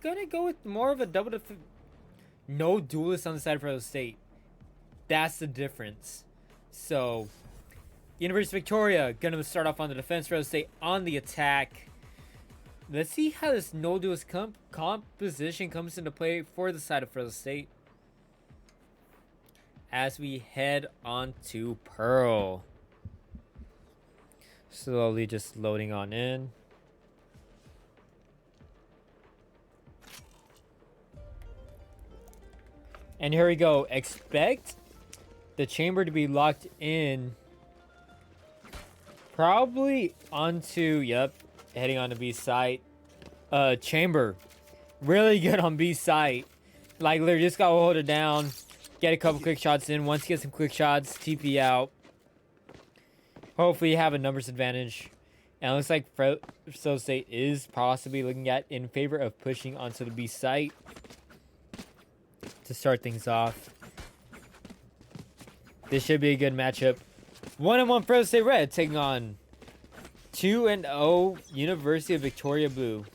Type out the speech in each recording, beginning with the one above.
gonna go with more of a double no duelist on the side of Fresno State. That's the difference. So, University of Victoria gonna start off on the defense. Fresno State on the attack. Let's see how this no duelist composition comes into play for the side of Fresno State as we head on to Pearl. Slowly just loading on in. And here we go. Expect the chamber to be locked in. Probably onto, yep, heading on to B site. Chamber. Really good on B site. Like, literally just gotta hold it down. Get a couple quick shots in. Once you get some quick shots, TP out. Hopefully you have a numbers advantage. And it looks like Fresno State is possibly looking at in favor of pushing onto the B site to start things off. This should be a good matchup. 1-1 Fresno State Red taking on 2-0 University of Victoria Blue.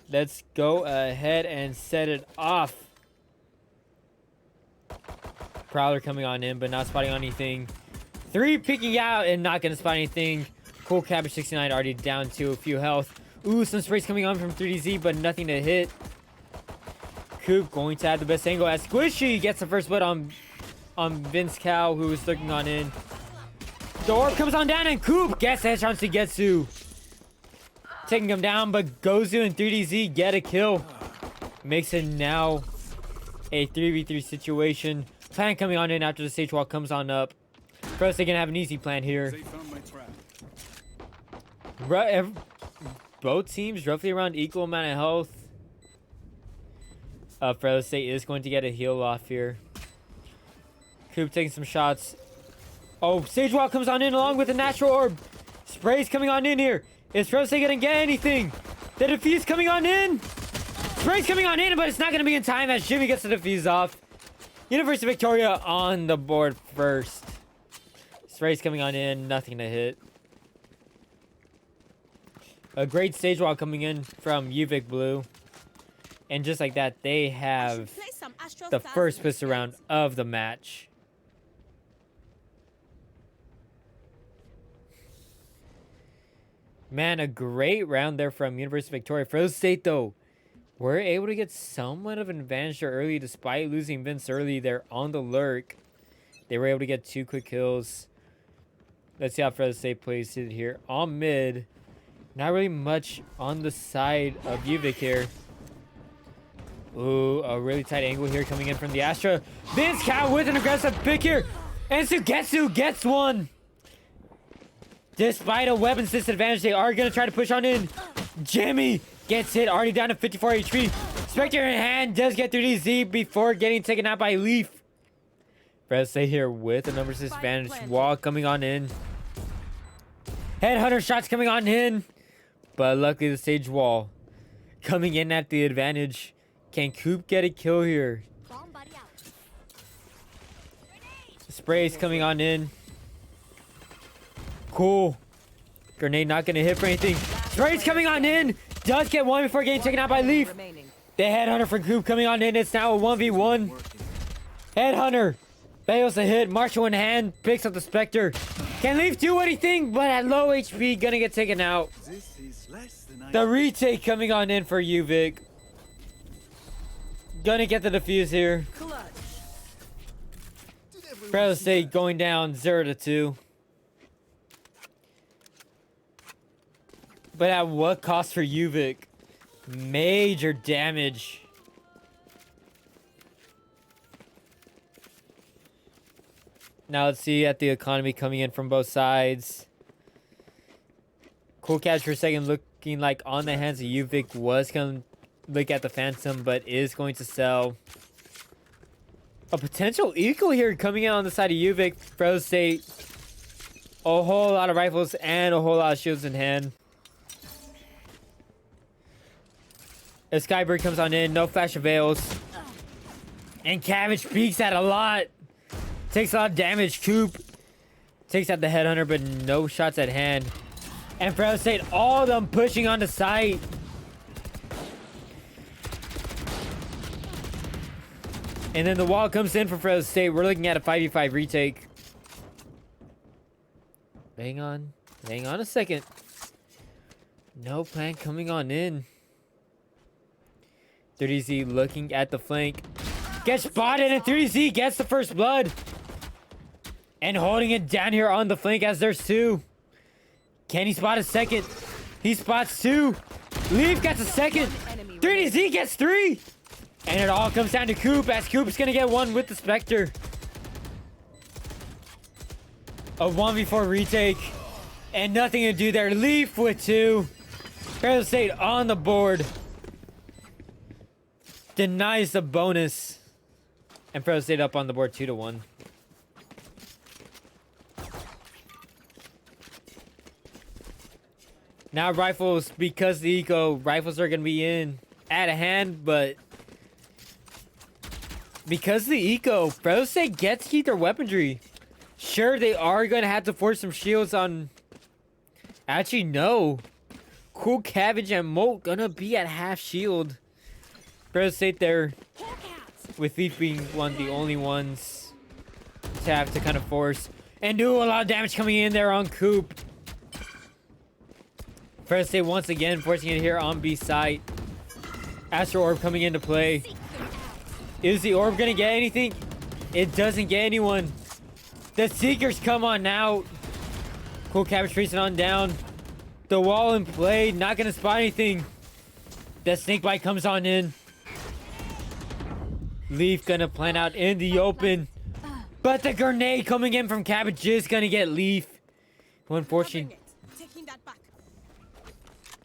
Let's go ahead and set it off. Prowler coming on in, but not spotting on anything. 3 peeking out and not gonna spot anything. Cool Cabbage 69 already down to a few health. Ooh, some sprays coming on from 3DZ, but nothing to hit. Coop going to have the best angle as Squishy gets the first blood on Vince Cow, who was looking on in. The orb comes on down and Coop gets the headshot to Getsu. Taking him down, but Gozu and 3DZ get a kill. Makes it now a 3v3 situation. Plan coming on in after the stage wall comes on up. First, they're gonna have an easy plan here. Both teams roughly around equal amount of health. Fresno State is going to get a heal off here. Coop taking some shots. Oh, stage wall comes on in along with the natural orb. Sprays coming on in here. Is Fresno State gonna get anything? The defuse coming on in. Sprays coming on in, but it's not gonna be in time as Jimmy gets the defuse off. University of Victoria on the board first. Sprays coming on in, nothing to hit. A great stage wall coming in from UVIC Blue. And just like that, they have the first pistol round of the match. Man, a great round there from University of Victoria. Fresno State, though, were able to get somewhat of an advantage early despite losing Vince early. They're on the lurk. They were able to get 2 quick kills. Let's see how Fresno State plays it here. On mid. Not really much on the side of UVIC here. Ooh, a really tight angle here coming in from the Astra. Vince Cow with an aggressive pick here. And Sugetsu gets one. Despite a weapons disadvantage, they are going to try to push on in. Jimmy gets hit, already down to 54 HP. Spectre in hand does get through DZ before getting taken out by Leaf. Fresno State here with a numbers disadvantage. Wall coming on in. Headhunter shots coming on in. But luckily the stage wall coming in at the advantage. Can Coop get a kill here? Sprays coming on in. Cool. Grenade not going to hit for anything. Sprays coming on in. Does get one before getting taken out by Leaf. The Headhunter for Coop coming on in. It's now a 1v1. Headhunter fails a hit. Marshall in hand. Picks up the Spectre. Can Leaf do anything? But at low HP, gonna get taken out. The retake coming on in for UVIC. Gonna get the defuse here. Fresno State going down 0-2. But at what cost for UVIC? Major damage. Now let's see at the economy coming in from both sides. Cool catch for a second, looking like on the hands of UVIC was going to look at the Phantom, but is going to sell. A potential equal here coming in on the side of UVIC. Fresno State, a whole lot of rifles and a whole lot of shields in hand. A Skybird comes on in, no flash avails. And Cabbage peeks at a lot. Takes a lot of damage. Coop takes out the Headhunter, but no shots at hand. And Fresno State, all of them pushing on the site. And then the wall comes in for Fresno State. We're looking at a 5v5 retake. Hang on a second. No plan coming on in. 30Z looking at the flank. Gets spotted, and 30Z gets the first blood. And holding it down here on the flank as there's two. Can he spot a second? He spots two. Leaf gets a second. 30Z gets three. And it all comes down to Coop, as Coop's gonna get one with the Spectre. A 1v4 retake. And nothing to do there. Leaf with two. Fresno State on the board. Denies the bonus. And Fresno State up on the board 2-1. Now rifles, because the eco, rifles are going to be in at a hand, but because the eco, Fresno State gets to keep their weaponry. Sure, they are going to have to force some shields on. Actually, no. Cool Cabbage and Molt going to be at half shield. Fresno State there, with Leaf being one of the only ones to have to kind of force and do a lot of damage coming in there on Coop. Fresno State once again forcing it here on B site. Astro Orb coming into play. Is the Orb gonna get anything? It doesn't get anyone. The Seekers come on now. Cool Cabbage tracing on down. The wall in play, not gonna spot anything. The Snakebite comes on in. Leaf gonna plan out in the open. But the grenade coming in from Cabbage is gonna get Leaf. Unfortunately.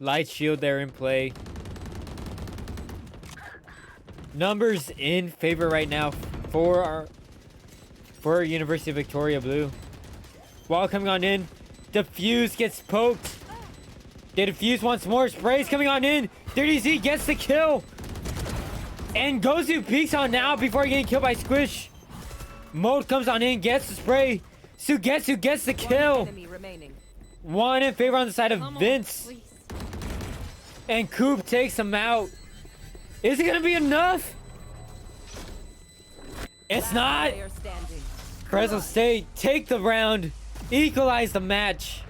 Light shield there in play. Numbers in favor right now for our University of Victoria Blue. Wall coming on in. Defuse gets poked. They defuse once more. Sprays coming on in. 30Z gets the kill. And Gozu peeks on now before getting killed by Squish. Mode comes on in, gets the spray. Sugetsu gets the kill. One in favor on the side of Vince. And Coop takes him out. Is it gonna be enough? It's not. Fresno State take the round, equalize the match.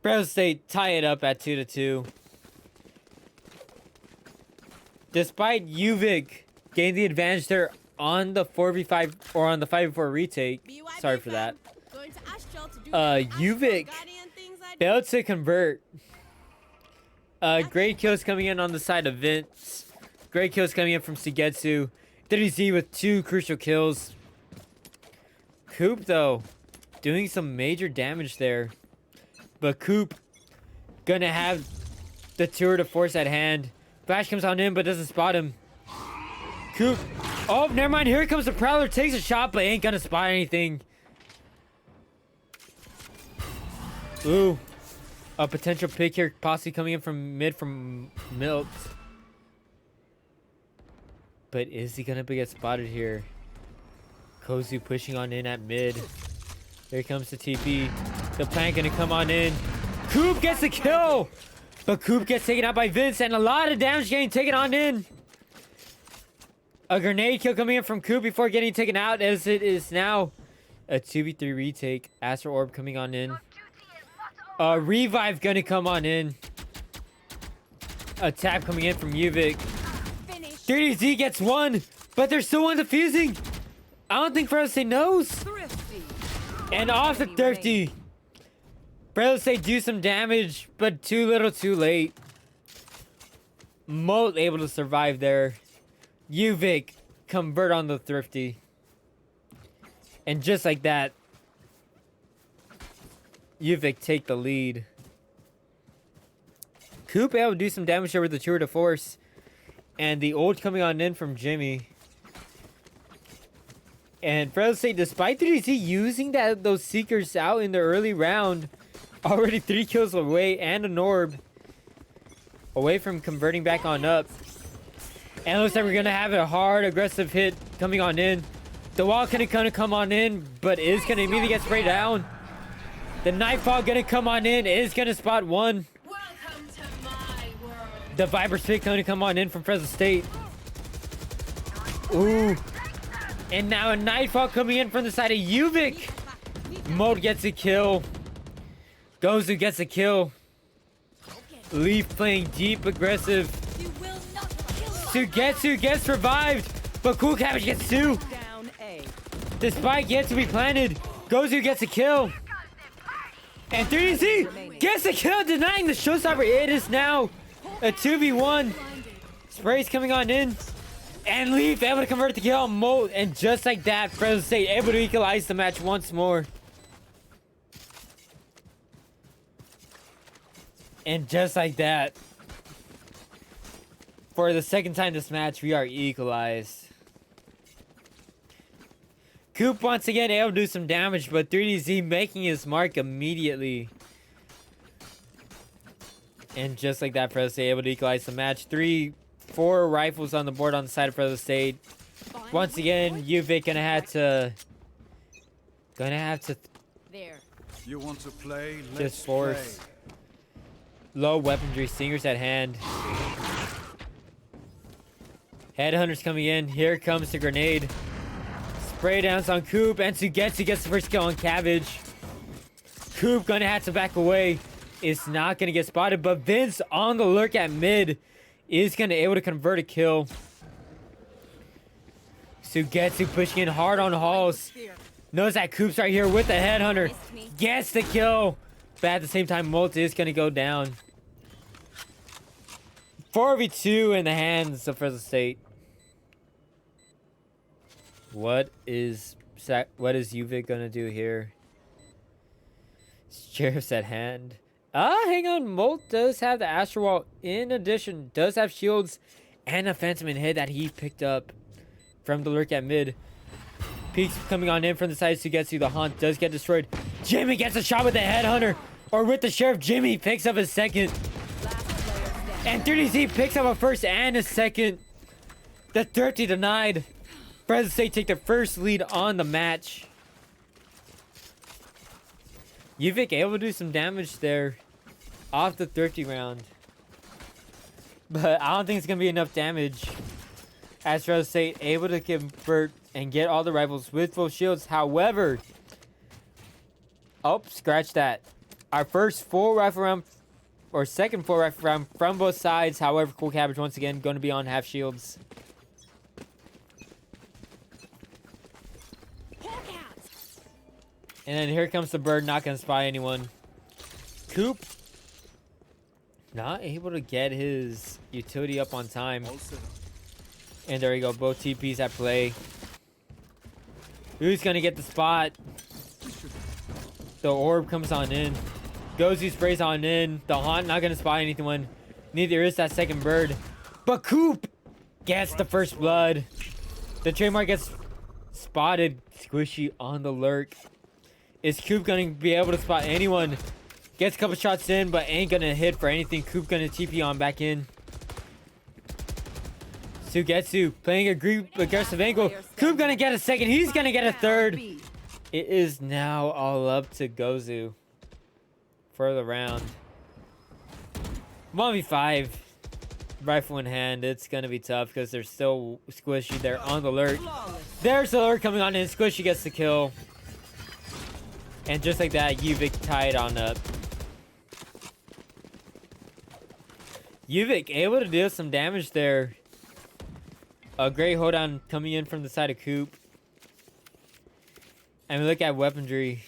Fresno State tie it up at 2-2. Despite UVIC gaining the advantage there on the 4v5 or on the 5v4 retake. Sorry for that. UVIC failed to convert. Great kills coming in on the side of Vince. Great kills coming in from Sugetsu. 30Z with 2 crucial kills. Coop, though, doing some major damage there. But Coop gonna have the tour de force at hand. Flash comes on in, but doesn't spot him. Coop. Oh, never mind. Here comes the Prowler. Takes a shot, but ain't gonna spot anything. Ooh. A potential pick here, possibly coming in from mid from Milt. But is he gonna get spotted here? Kozu pushing on in at mid. Here comes the TP. The plant gonna come on in. Coop gets the kill! But Coop gets taken out by Vince, and a lot of damage getting taken on in. A grenade kill coming in from Coop before getting taken out, as it is now a 2v3 retake. Astro Orb coming on in. Revive gonna come on in. A tap coming in from UVIC. 30Z gets one, but there's still one defusing. I don't think Fresno State knows. And off the Thrifty. Fresno State do some damage, but too little too late. Molt able to survive there. UVIC convert on the Thrifty. And just like that, UVIC take the lead. Coop able to do some damage there with the tour de force. And the ult coming on in from Jimmy. And Fresno State, despite 3DC using those Seekers out in the early round, already 3 kills away and an orb away from converting back on up. And it looks like we're going to have a hard, aggressive hit coming on in. The wall gonna come on in, but is going to immediately get sprayed down. The Nightfall going to come on in, is going to spot one. Welcome to my world. The Viper Spit going to come on in from Fresno State. Ooh. And now a Nightfall coming in from the side of UVIC. Mold gets a kill. Gozu gets a kill. Leaf playing deep aggressive. Sugetsu gets revived, but Cool Cabbage gets 2. The spike yet to be planted. Gozu gets a kill. And 3DC gets a kill, denying the showstopper. It is now a 2v1. Spray's coming on in. And Leaf able to convert the kill on Molt. And just like that, Fresno State able to equalize the match once more. And just like that, for the second time this match, we are equalized. Coop once again able to do some damage, but 3DZ making his mark immediately. And just like that, Fresno State able to equalize the match. 4 rifles on the board on the side of Fresno State. Once again, UVIC gonna have to There. You want to play? just force. Low weaponry, Stingers at hand. Headhunters coming in. Here comes the grenade. Spray downs on Coop, and Sugetsu gets the first kill on Cabbage. Coop gonna have to back away. It's not gonna get spotted, but Vince on the lurk at mid is gonna able to convert a kill. Sugetsu pushing in hard on Halls. Knows that Coop's right here with the Headhunter. Gets the kill. But at the same time, Molt is gonna go down. 4v2 in the hands of Fresno State. What is UVIC gonna do here? Sheriff's at hand. Hang on. Molt does have the Astro Wall. In addition, does have shields and a Phantom in head that he picked up from the lurk at mid. Peeks coming on in from the side to get to the Haunt. Does get destroyed. Jimmy gets a shot with the Headhunter. Or with the Sheriff. Jimmy picks up a second. And 3DC picks up a first and a second. The 30 denied. Fresno State take their first lead on the match. UVIC able to do some damage there off the 30 round. But I don't think it's going to be enough damage. As Fresno State able to convert and get all the rifles with full shields. However, oh, scratch that. Our first full rifle round, or second full rifle round from both sides. However, Cool Cabbage once again going to be on half shields. And then here comes the bird, not going to spy anyone. Coop not able to get his utility up on time. And there we go, both TPs at play. Who's going to get the spot? The orb comes on in. Gozu sprays on in. The Haunt not going to spot anyone. Neither is that second bird. But Coop gets the first blood. The trademark gets spotted. Squishy on the lurk. Is Coop going to be able to spot anyone? Gets a couple shots in, but ain't going to hit for anything. Coop going to TP on back in. Sugetsu playing a aggressive angle. Coop going to get a second. He's going to get a third. It is now all up to Gozu for the round. 1v5. Rifle in hand. It's going to be tough because they're still Squishy. They're on the lurk. There's the lurk coming on in. Squishy gets the kill. And just like that, UVIC tied on up. UVIC able to deal some damage there. A great hold on coming in from the side of Coop. And we look at weaponry.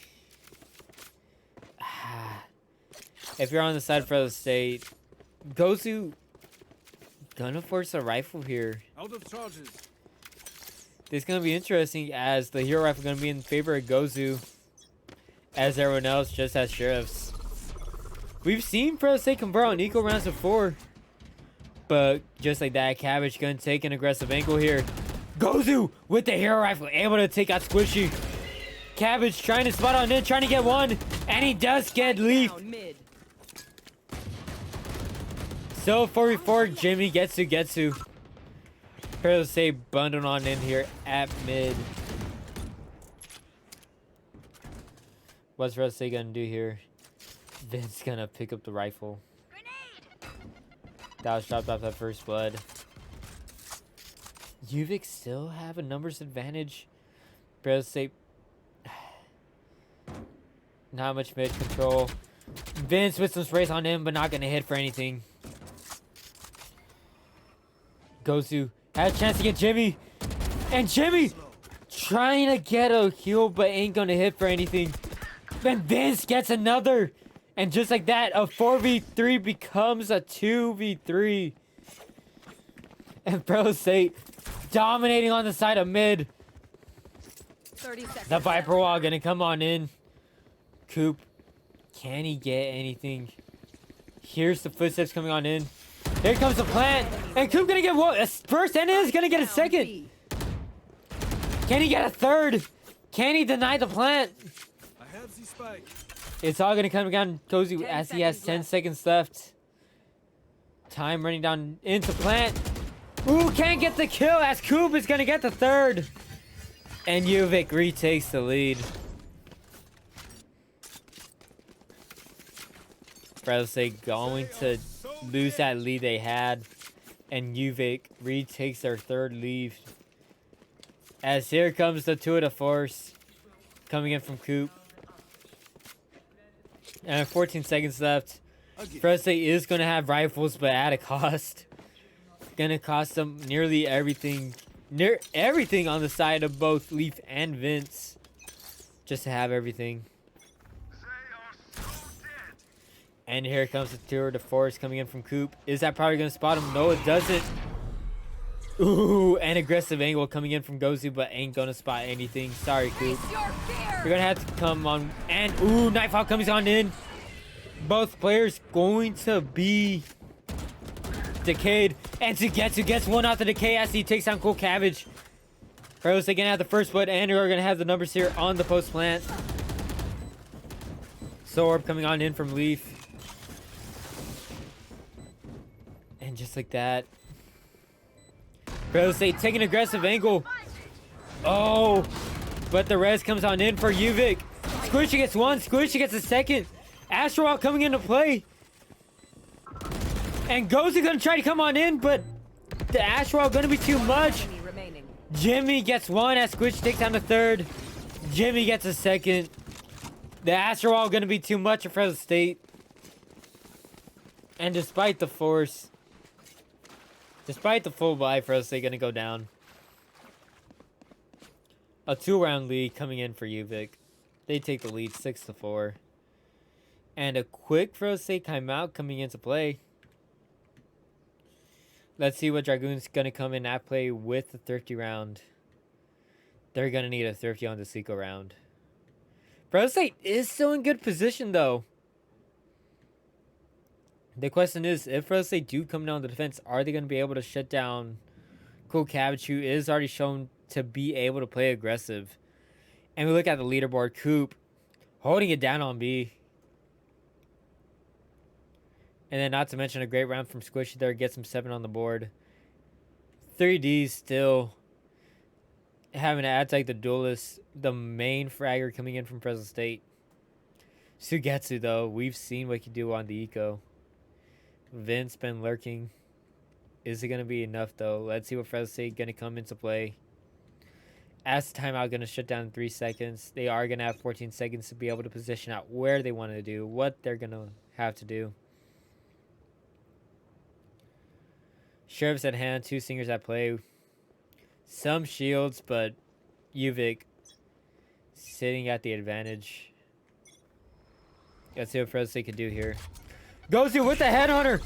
If you're on the side for the state, Gozu gonna force a rifle here. Out of charges. This is gonna be interesting as the hero rifle gonna be in favor of Gozu, as everyone else just has sheriffs. We've seen Fresno State convert on equal rounds before, but just like that, Cabbage gonna take an aggressive angle here. Gozu with the hero rifle able to take out Squishy. Cabbage trying to spot on in, trying to get one, and he does get Leaf. So 4v4, Jimmy gets to. Fresno State bundled on in here at mid. What's Fresno State gonna do here? Vince gonna pick up the rifle. That was dropped off that first blood. UVIC still have a numbers advantage. Fresno State, not much mid control. Vince with some sprays on him, but not gonna hit for anything. Gozu has a chance to get Jimmy, and Jimmy trying to get a heal, but ain't gonna hit for anything. Then Vince gets another, and just like that, a 4v3 becomes a 2v3. And Fresno State dominating on the side of mid. 30 seconds. The Viper Wall gonna come on in. Coop, can he get anything? Here's the footsteps coming on in. Here comes the plant. And Coop gonna get one, first and is gonna get a second. Can he get a third? Can he deny the plant? I have the spike. It's all gonna come down to Gozu as he has 10 left. seconds left. Time running down into plant. Ooh, can't get the kill as Coop is gonna get the third. And UVIC retakes the lead. Fresno State going to lose that lead they had. And UVIC retakes their third lead. As here comes the two of the force. Coming in from Coop. And 14 seconds left. Fresno State is going to have rifles, but at a cost. Gonna cost them nearly everything. Near everything on the side of both Leaf and Vince. Just to have everything. And here comes the tour de force coming in from Coop. Is that probably gonna spot him? No, it doesn't. Ooh, an aggressive angle coming in from Gozu, but ain't gonna spot anything. Sorry, Coop. You're gonna have to come on. And ooh, Nightfall comes on in. Both players going to be decayed. And Sugetsu gets one out the decay as he takes down Cool Cabbage. Fresno State gonna have the first blood, and we're gonna have the numbers here on the post plant. Sorb coming on in from Leaf. And just like that. Fresno State taking an aggressive angle. Oh, but the res comes on in for UVIC. Squishy gets one, Squishy gets a second. Astral coming into play. And Gozu gonna try to come on in, but the Astral gonna be too much. Jimmy gets one as Squish takes down the third. Jimmy gets a second. The Astral gonna be too much for Fresno State. And despite the force, despite the full buy, Fresno State gonna go down. A 2-round lead coming in for UVIC. They take the lead 6-4. And a quick Fresno State timeout coming into play. Let's see what Dragoon's going to come in at play with the Thrifty round. They're going to need a Thrifty on the Seco round. Fresno State is still in good position, though. The question is, if Fresno State do come down the defense, are they going to be able to shut down Cool Cabbage, who is already shown to be able to play aggressive? And we look at the leaderboard, Coop holding it down on B. And then not to mention a great round from Squishy there. Gets him 7 on the board. 3Ds still having to add like the duelist. The main fragger coming in from Fresno State. Sugetsu though. We've seen what he can do on the eco. Vince been lurking. Is it going to be enough though? Let's see what Fresno State going to come into play. As the timeout going to shut down in 3 seconds. They are going to have 14 seconds to be able to position out where they want to do. What they're going to have to do. Sheriff's at hand, 2 singers at play. Some shields, but UVIC sitting at the advantage. Let's see what Fresno State can do here. Gozu with the headhunter.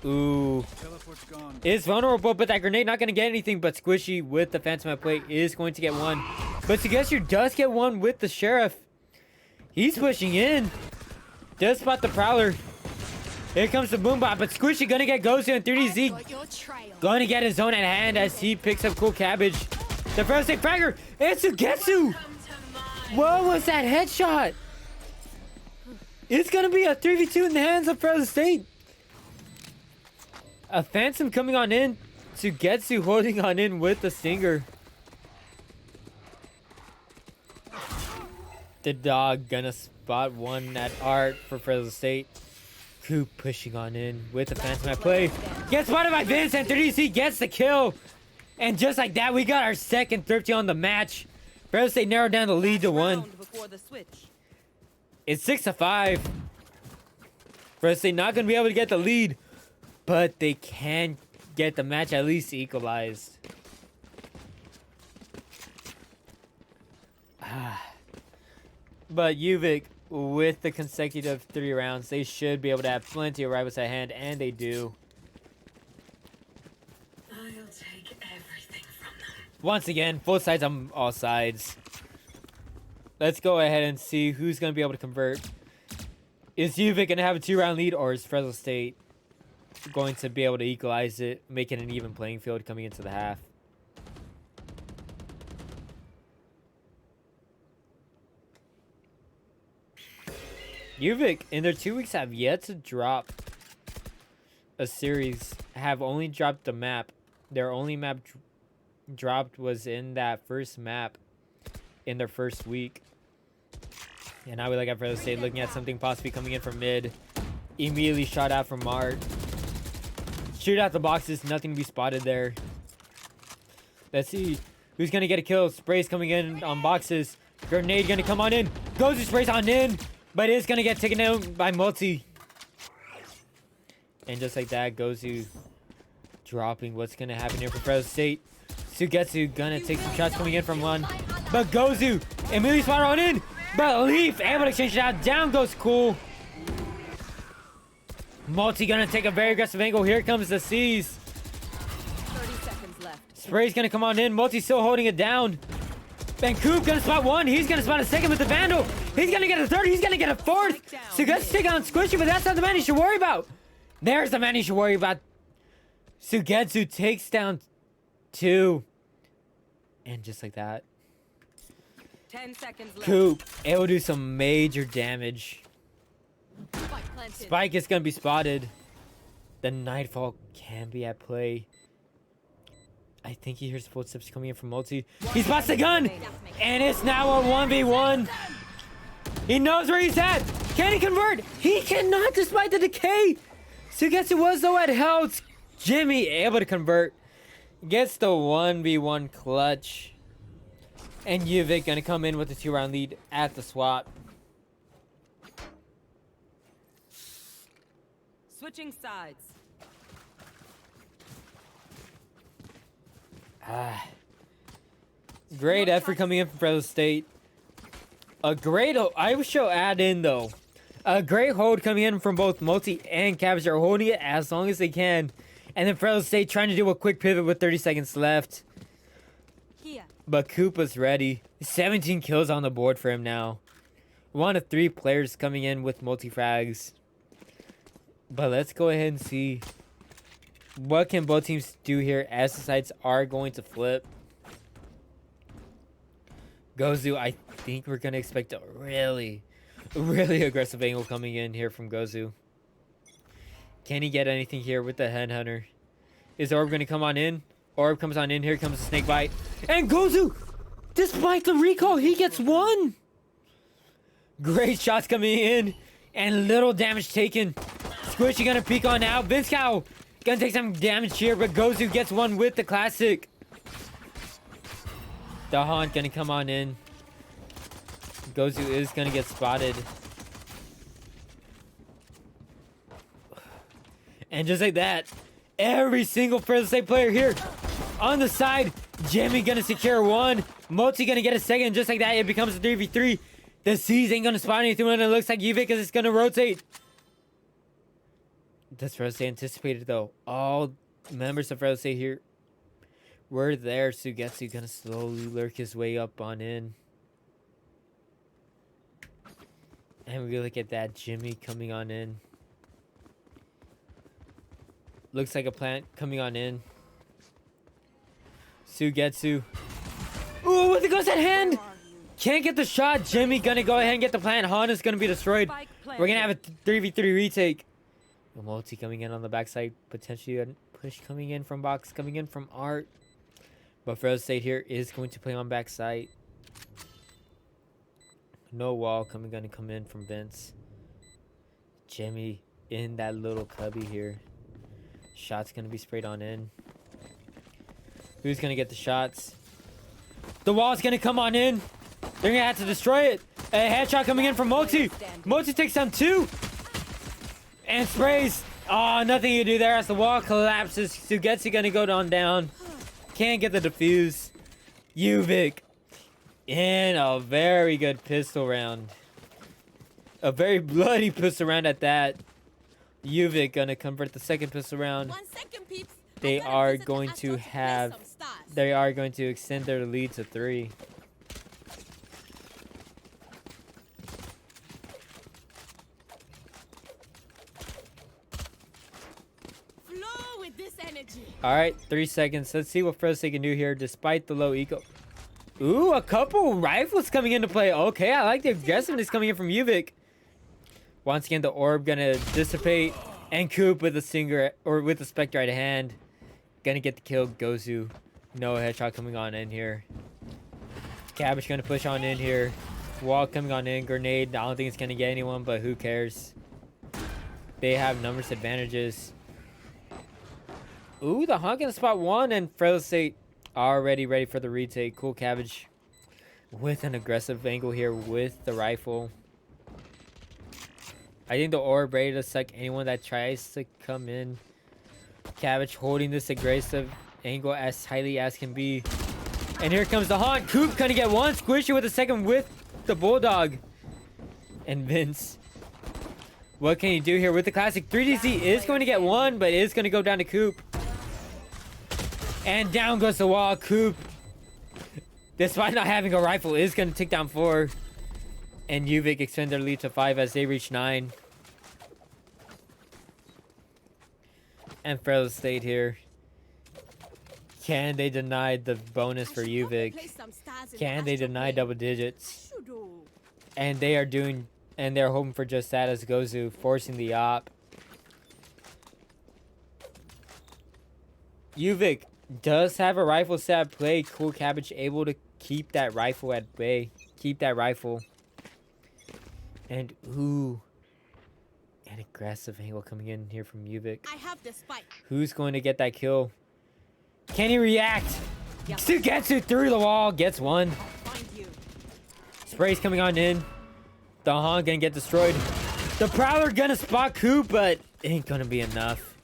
Ooh. Teleport's gone. It's vulnerable, but that grenade not going to get anything. But Squishy with the Phantom at play is going to get one. But Sugetsu does get one with the Sheriff. He's pushing in. Does spot the Prowler. Here comes the Boombot, but Squishy gonna get Gozu and 3DZ. Gonna get his own at hand as he picks up Cool Cabbage. The Fresno State fragger, it's Sugetsu! What was that headshot? It's gonna be a 3v2 in the hands of Fresno State. A Phantom coming on in. Sugetsu holding on in with the Stinger. The dog gonna spot one at Art for Fresno State. Coop pushing on in with the Phantom at play. Gets spotted by Vince and 3DC gets the kill. And just like that, we got our second thrifty on the match. Fresno State narrowed down the lead to 1. Before the switch. It's 6-5. Fresno State not going to be able to get the lead, but they can get the match at least equalized. But UVIC, with the consecutive 3 rounds, they should be able to have plenty of rivals at hand, and they do. I'll take everything from them. Once again, full sides on all sides. Let's go ahead and see who's going to be able to convert. Is UVIC going to have a 2-round lead, or is Fresno State going to be able to equalize it, making an even playing field coming into the half? UVIC, in their 2 weeks, have yet to drop a series. Have only dropped the map. Their only map dropped was in that first map in their first week. And now we look at Fresno State looking at something possibly coming in from mid. Immediately shot out from Mart. Shoot out the boxes. Nothing to be spotted there. Let's see who's going to get a kill. Sprays coming in on boxes. Grenade going to come on in. Goes to sprays on in. But it's going to get taken out by Multi. And just like that, Gozu dropping. What's going to happen here for Fresno State? Sugetsu going to take some shots coming in from 1. But Gozu immediately spot on in. But Leaf able to change it out. Down goes Cool. Multi going to take a very aggressive angle. Here comes the C's. 30 seconds left. Spray's going to come on in. Multi still holding it down. And Coop gonna spot 1. He's gonna spot a second with the Vandal. He's gonna get a 3rd. He's gonna get a 4th. Sugetsu take on Squishy, but that's not the man you should worry about. There's the man you should worry about. Sugetsu takes down 2. And just like that, 10 seconds left. Coop able to do some major damage. Spike planted. Spike is gonna be spotted. The Nightfall can be at play. I think he hears footsteps coming in from Multi. He spots the gun! And it's now a 1v1. He knows where he's at. Can he convert? He cannot despite the decay. Sugetsu was though at health. Jimmy able to convert. Gets the 1v1 clutch. And UVIC gonna come in with a 2-round lead at the swap. Switching sides. Great effort coming in from Fresno State. A great, I shall add in though, a great hold coming in from both Multi and Cabbage. They're holding it as long as they can. And then Fresno State trying to do a quick pivot with 30 seconds left. Here. But Koopa's ready. 17 kills on the board for him now. 1 of 3 players coming in with multi-frags. But let's go ahead and see what can both teams do here as the sides are going to flip. Gozu, I think we're going to expect a really aggressive angle coming in here from Gozu. Can he get anything here with the Headhunter? Is Orb going to come on in? Orb comes on in. Here comes the Snake Bite. And Gozu, despite the recall, he gets 1. Great shots coming in. And little damage taken. Squishy going to peek on out. Vince Cow going to take some damage here, but Gozu gets 1 with the classic. The Haunt going to come on in. Gozu is going to get spotted. And just like that, every single Fresno State player here on the side. Jimmy going to secure 1. Multi going to get a second. Just like that, it becomes a 3v3. The C's ain't going to spot anything when it looks like UVIC because it's going to rotate. That's Fresno State anticipated though. All members of Fresno State here were there. Sugetsu going to slowly lurk his way up on in. And we look at that. Jimmy coming on in. Looks like a plant coming on in. Sugetsu. Ooh, with the ghost at hand! Can't get the shot. Jimmy gonna go ahead and get the plant. Honda's gonna be destroyed. We're gonna have a 3v3 retake. Multi coming in on the backside. Potentially a push coming in from Box. Coming in from Art. But Fresno State here is going to play on backside. No wall gonna come in from Vince. Jimmy in that little cubby here. Shot's gonna be sprayed on in. Who's gonna get the shots? The wall's gonna come on in. They're gonna have to destroy it. A headshot coming in from Multi. Multi takes down 2. And sprays. Oh, nothing you do there as the wall collapses. Sugetsu gonna go down. Can't get the defuse. UVIC in a very good pistol round. A very bloody pistol round at that. UVIC gonna convert the second pistol round. 1 second, peeps. They are going to have. They are going to extend their lead to 3. Flow with this energy. All right, 3 seconds. Let's see what Fresno can do here despite the low eco. Ooh, a couple rifles coming into play. Okay, I like the aggressiveness coming in from UVIC. Once again, the orb gonna dissipate, and Coop with a Stinger or with the Spectre at hand, gonna get the kill. Gozu, no headshot coming on in here. Cabbage gonna push on in here. Wall coming on in. Grenade. I don't think it's gonna get anyone, but who cares? They have numbers advantages. Ooh, the Honk in spot 1, and Fresno State already ready for the retake. Cool Cabbage with an aggressive angle here with the rifle. I think the orb ready to suck anyone that tries to come in. Cabbage holding this aggressive angle as tightly as can be. And here comes the Haunt. Coop gonna get 1. Squishy with a second with the Bulldog. And Vince. What can he do here with the classic? 3DZ is going to get 1, but is going to go down to Coop. And down goes the wall. Coop, despite not having a rifle, is going to take down 4. And UVIC extend their lead to 5 as they reach 9. And Fresno State here. Can they deny the bonus for UVIC? Can they deny double digits? And they are doing, and they're hoping for just that as Gozu forcing the op. UVIC does have a rifle set at play. Cool Cabbage able to keep that rifle at bay. Keep that rifle. And ooh, an aggressive angle coming in here from UVIC. I have the spike. Who's going to get that kill? Can he react? Sugetsu through the wall, gets 1. Find you. Spray's coming on in. The Han gonna get destroyed. The Prowler gonna spot Coop, but ain't gonna be enough.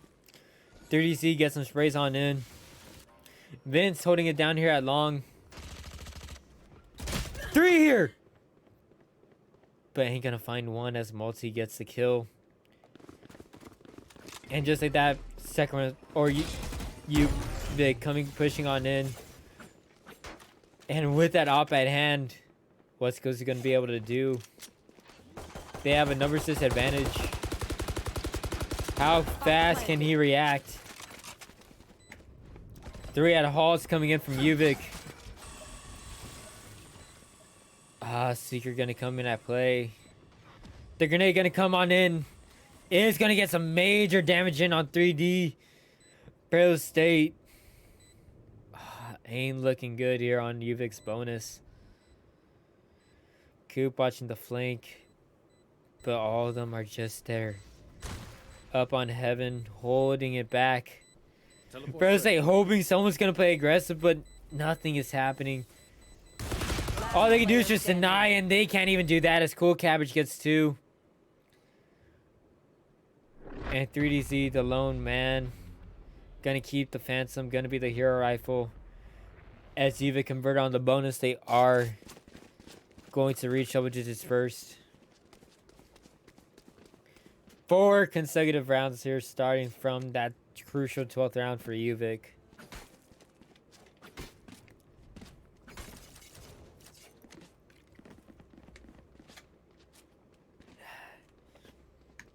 30C gets some sprays on in. Vince holding it down here at long. 3 here! But ain't gonna find 1 as Multi gets the kill. And just like that, second one, or they pushing on in. And with that op at hand, what's Gozu gonna be able to do? They have a numbers disadvantage. How fast can he react? 3 at halls coming in from UVIC. Seeker gonna come in at play. The grenade gonna come on in. It's gonna get some major damage in on 3D. Fresno State. Ain't looking good here on UVIC's bonus. Coop watching the flank. But all of them are just there. Up on heaven, holding it back. Fresno State hoping someone's gonna play aggressive, but nothing is happening. All they can do is just deny, and they can't even do that as Cool Cabbage gets 2. And 3DZ, the lone man, gonna keep the Phantom, gonna be the hero rifle. As UVIC convert on the bonus, they are going to reach double digits first. 4 consecutive rounds here, starting from that crucial 12th round for UVIC.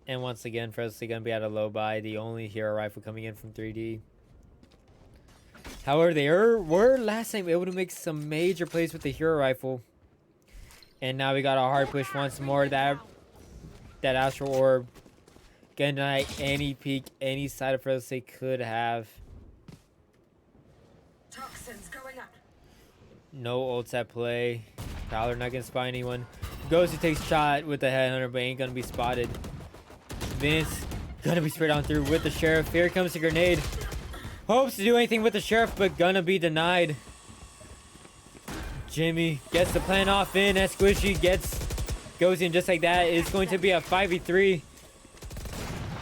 And once again, Fresno going to be at a low buy. The only hero rifle coming in from 3D. However, they were last time able to make some major plays with the hero rifle. And now we got a hard push once more. That Astral Orb gonna deny any peek any side of Fresno State could have. Toxins going up. No ults at play. Prowler not gonna spot anyone. Ghosty takes shot with the headhunter, but ain't gonna be spotted. Vince gonna be sprayed on through with the sheriff. Here comes the grenade. Hopes to do anything with the sheriff, but gonna be denied. Jimmy gets the plan off in as Squishy goes in just like that. It's going to be a 5v3.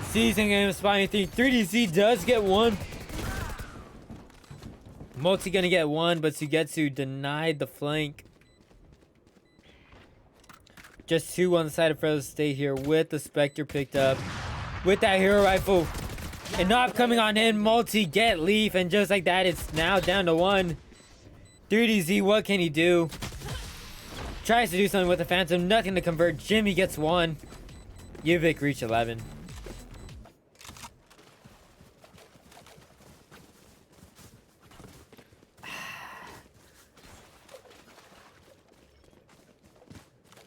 Season game spawning 3. 3DZ does get one. Multi gonna get one, but Sugetsu denied the flank. Just 2 on the side of Fresno State here with the Spectre picked up. With that hero rifle. And not coming on in. Multi get Leaf, and just like that, it's now down to 1. 3DZ, what can he do? Tries to do something with the Phantom. Nothing to convert. Jimmy gets 1. UVIC reach 11.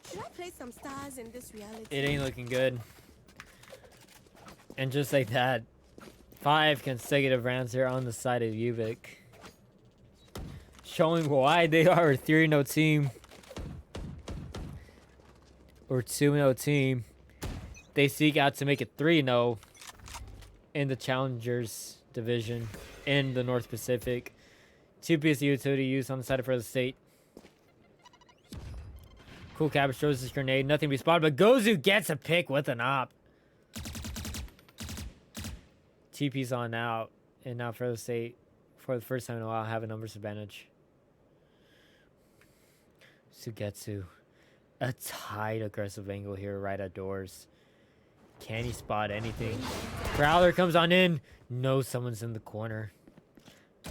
Should I play some stars in this reality? It ain't looking good. And just like that, 5 consecutive rounds here on the side of UVIC. Showing why they are a 3-0 team. Or 2-0 team. They seek out to make it 3-0 in the Challengers division in the North Pacific. 2 piece utility use on the side of Fresno State. Cool Cabbage throws his grenade. Nothing to be spotted, but Gozu gets a pick with an op. TP's on out. And now Fresno State, for the first time in a while, have a numbers advantage. Sugetsu. A tight aggressive angle here right at doors. Can he spot anything? Prowler comes on in. No, someone's in the corner.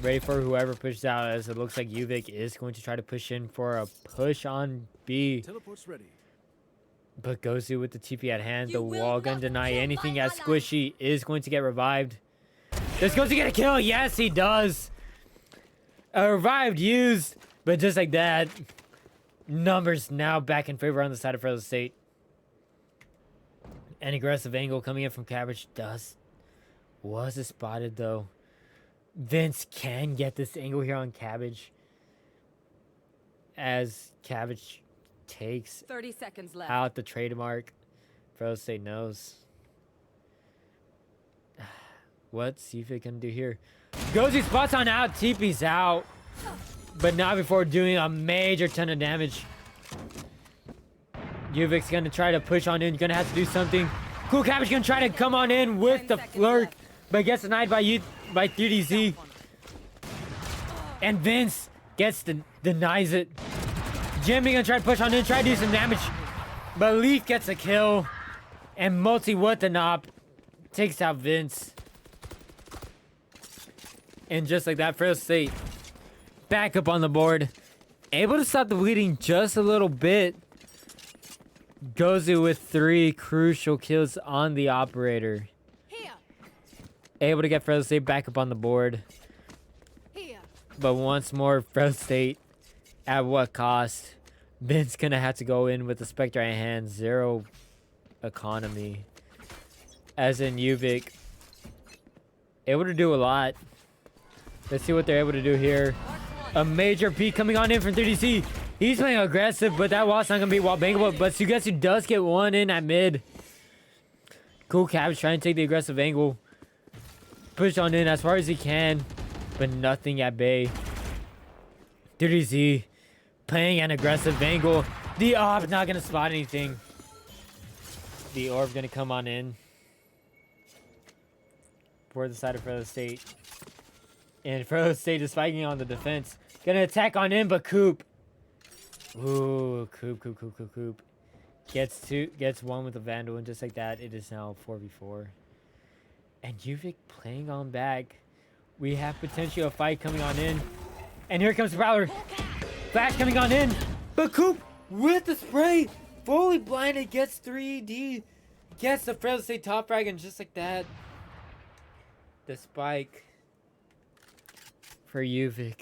Ready for whoever pushes out, as it looks like UVIC is going to try to push in for a push on B. Teleport's ready. But Gozu with the TP at hand. The wall gun deny anything as Squishy is going to get revived. Does Gozu get a kill? Yes, he does. A revived used. But just like that, numbers now back in favor on the side of Fresno State. An aggressive angle coming in from Cabbage was spotted though. Vince can get this angle here on Cabbage, as Cabbage takes 30 seconds left. out the trademark. Fresno State knows. What's UVIC gonna do here? Gozu spots on out, TP's out. But not before doing a major ton of damage. UVIC's gonna try to push on in, gonna have to do something. Cool Cabbage gonna try to come on in with the flirt, but gets denied by 3DZ. And Vince denies it. Jimmy gonna try to push on in, try to do some damage. But Leaf gets a kill. And Multi with the knob takes out Vince. And just like that, Fresno State back up on the board. Able to stop the bleeding just a little bit. Gozu with 3 crucial kills on the operator. Here. Able to get Fresno State back up on the board. Here. But once more, Fresno State, at what cost? Ben's gonna have to go in with the Spectre in hand. 0 economy. As in UVIC. Able to do a lot. Let's see what they're able to do here. A major peek coming on in from 3DC. He's playing aggressive, but that wall's not gonna be wall bangable. But Sugetsu does get one in at mid. Cool Cabbage trying to take the aggressive angle. Push on in as far as he can, but nothing at bay. 3DZ playing an aggressive angle. The orb not gonna spot anything. The orb gonna come on in for the side of Fresno State. And Fresno State is fighting on the defense. Gonna attack on in, but Coop. Ooh, Coop. Gets one with the Vandal, and just like that, it is now 4v4. And UVIC playing on back. We have potentially a fight coming on in. And here comes Prowler. Flash coming on in. But Coop with the spray. Fully blinded, gets 3D. Gets the Fresno State top frag, and just like that, the spike for UVIC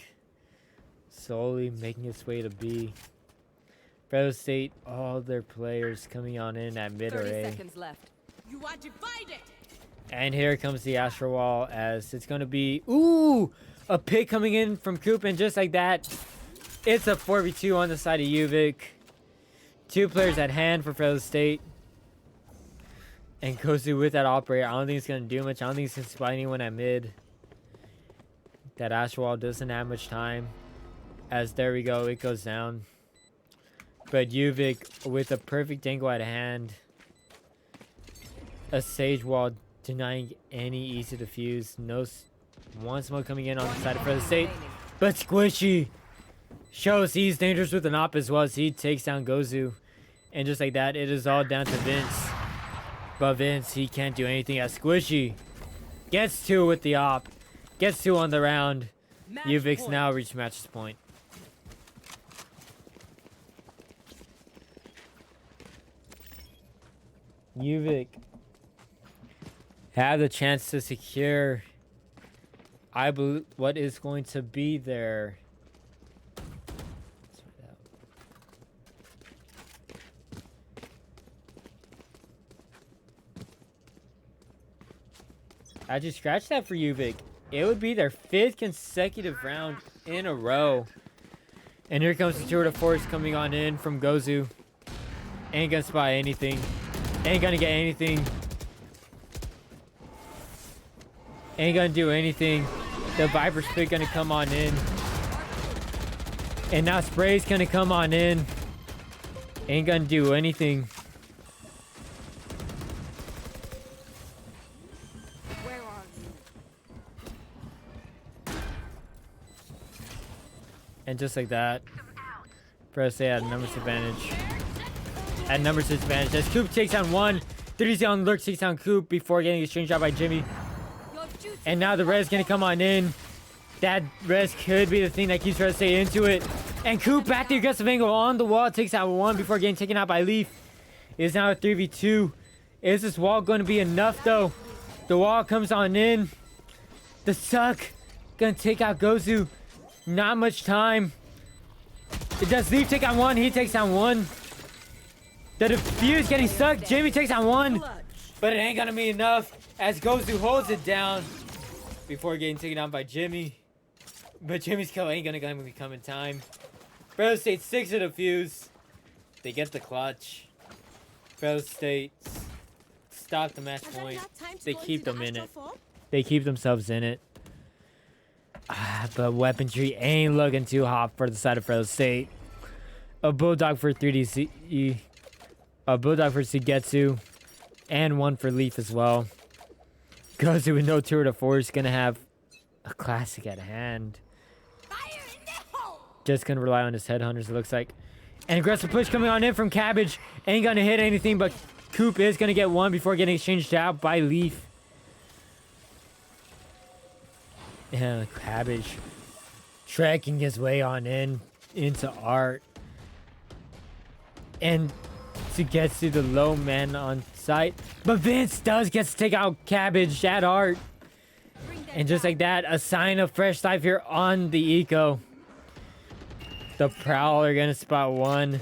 slowly making its way to B. Fresno State, all their players coming on in at mid or 30 A. seconds left. You are divided. And here comes the Astro Wall, as it's going to be, ooh, a pick coming in from Coop, and just like that, it's a 4v2 on the side of UVIC. 2 players at hand for Fresno State. And Gozu with that operator. I don't think it's going to do much. I don't think it's going to spot anyone at mid. That astral wall doesn't have much time. As there we go, it goes down. But UVIC with a perfect angle at hand. A sage wall denying any easy defuse. No, one smoke coming in on the side of Fresno State. But Squishy shows he's dangerous with an op as well as he takes down Gozu. And just like that, it is all down to Vince. But Vince, he can't do anything as Squishy gets 2 with the op. Gets 2 on the round. UVIC's now reached match point. UVIC have the chance to secure, I believe, what is going to be their. I just scratched that for UVIC. It would be their 5th consecutive round in a row. And here comes the tour de force coming on in from Gozu. Ain't gonna spy anything. Ain't gonna get anything. Ain't gonna do anything. The Viper Spit gonna come on in. And now Spray's gonna come on in. Ain't gonna do anything. Where are you? And just like that, Fresno State had numbers advantage. At numbers advantage as Coop takes down 1. 3 on Lurk takes down Coop before getting exchanged out by Jimmy. And now the res gonna come on in. That res could be the thing that keeps Fresno State into it. And Coop back the aggressive angle on the wall, takes out 1 before getting taken out by Leaf. It is now a 3v2. Is this wall going to be enough though? The wall comes on in. The suck gonna take out Gozu. Not much time. It does Leaf take out 1. He takes down 1. The defuse getting stuck. Jimmy takes on 1. But it ain't gonna be enough as Gozu holds it down before getting taken down by Jimmy. But Jimmy's kill ain't gonna come in time. Fresno State 6 to defuse. They get the clutch. Fresno State stop the match point. They keep them in it. They keep themselves in it. But weaponry ain't looking too hot for the side of Fresno State. A Bulldog for 3DC. A Bulldog for Sugetsu. And 1 for Leaf as well. Gozu with no tour de force. Gonna have a classic at hand. Just gonna rely on his headhunters, it looks like. An aggressive push coming on in from Cabbage. Ain't gonna hit anything, but Coop is gonna get 1 before getting exchanged out by Leaf. And Cabbage trekking his way on in into Art. And gets to the low man on site. But Vince does get to take out Cabbage at Art. And just like that, a sign of fresh life here on the Eco. The Prowler gonna spot 1.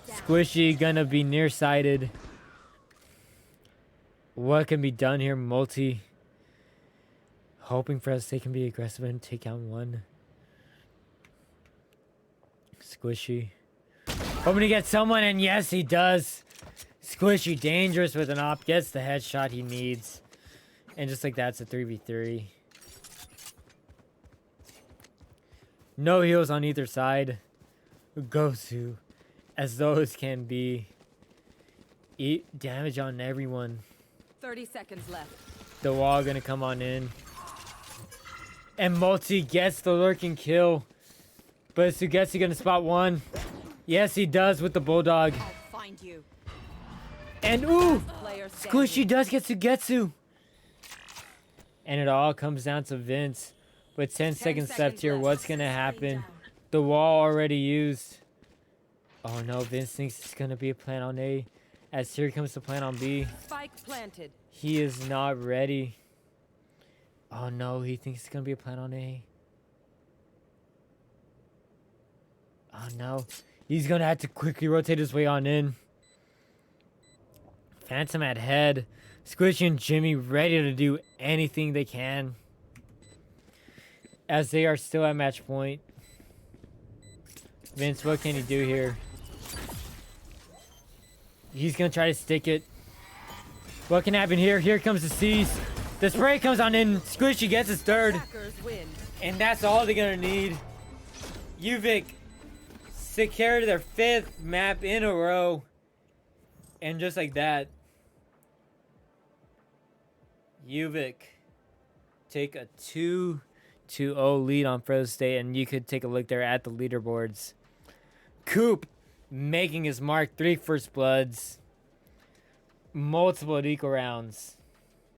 Squishy gonna be nearsighted. What can be done here? Multi. Hoping Fresno State can be aggressive and take out 1. Squishy. Hoping to get someone, and yes, he does. Squishy dangerous with an op. Gets the headshot he needs. And just like that, it's a 3v3. No heals on either side. Gozu, as those can be. Eat damage on everyone. 30 seconds left. The wall gonna come on in. And Multi gets the lurking kill. But Sugetsu gonna spot 1. Yes, he does with the Bulldog. I'll find you. And ooh! Player Squishy does get Sugetsu. And it all comes down to Vince. With 10 seconds left here, what's gonna happen? The wall already used. Oh no, Vince thinks it's gonna be a plan on A. As here comes the plan on B. Spike planted. He is not ready. Oh no, he thinks it's gonna be a plan on A. Oh no. He's gonna have to quickly rotate his way on in. Phantom at head. Squishy and Jimmy ready to do anything they can. As they are still at match point. Vince, what can he do here? He's gonna try to stick it. What can happen here? Here comes the C's. The spray comes on in. Squishy gets his 3rd. Attackers win. And that's all they're gonna need. UVIC secured their 5th map in a row. And just like that, UVIC take a 2-0 lead on Fresno State, and you could take a look there at the leaderboards. Coop making his mark, 3 first bloods, multiple equal rounds.